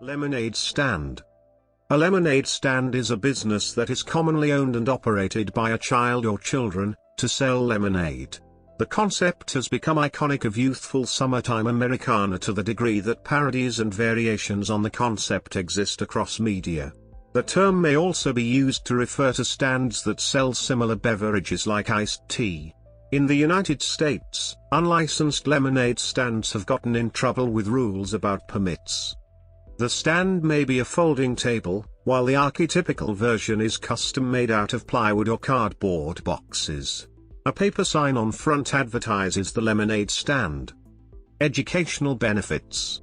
Lemonade stand. A lemonade stand is a business that is commonly owned and operated by a child or children, to sell lemonade. The concept has become iconic of youthful summertime Americana to the degree that parodies and variations on the concept exist across media. The term may also be used to refer to stands that sell similar beverages like iced tea. In the United States, unlicensed lemonade stands have gotten in trouble with rules about permits. The stand may be a folding table, while the archetypical version is custom made out of plywood or cardboard boxes. A paper sign on front advertises the lemonade stand. Educational benefits.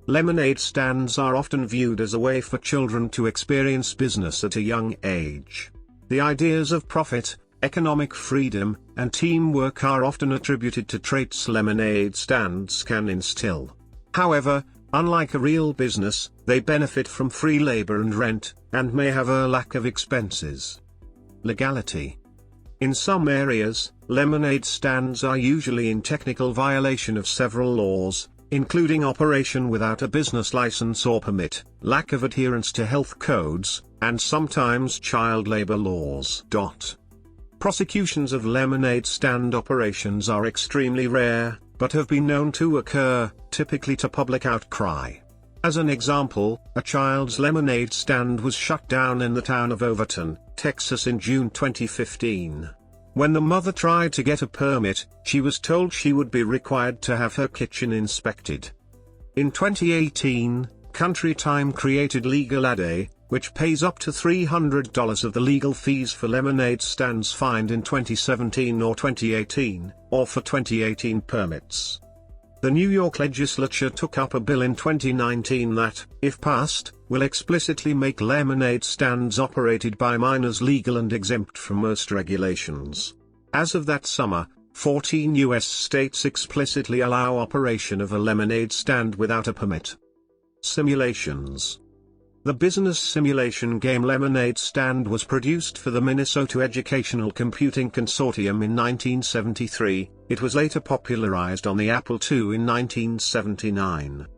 Lemonade stands are often viewed as a way for children to experience business at a young age. The ideas of profit, economic freedom, and teamwork are often attributed to traits lemonade stands can instill. However, unlike a real business, they benefit from free labor and rent, and may have a lack of expenses. Legality. In some areas, lemonade stands are usually in technical violation of several laws, including operation without a business license or permit, lack of adherence to health codes, and sometimes child labor laws. Prosecutions of lemonade stand operations are extremely rare, but have been known to occur, typically to public outcry. As an example, a child's lemonade stand was shut down in the town of Overton, Texas in June 2015. When the mother tried to get a permit, she was told she would be required to have her kitchen inspected. In 2018, Country Time created Legality, which pays up to $300 of the legal fees for lemonade stands fined in 2017 or 2018, or for 2018 permits. The New York legislature took up a bill in 2019 that, if passed, will explicitly make lemonade stands operated by minors legal and exempt from most regulations. As of that summer, 14 U.S. states explicitly allow operation of a lemonade stand without a permit. Simulations. The business simulation game Lemonade Stand was produced for the Minnesota Educational Computing Consortium in 1973, it was later popularized on the Apple II in 1979.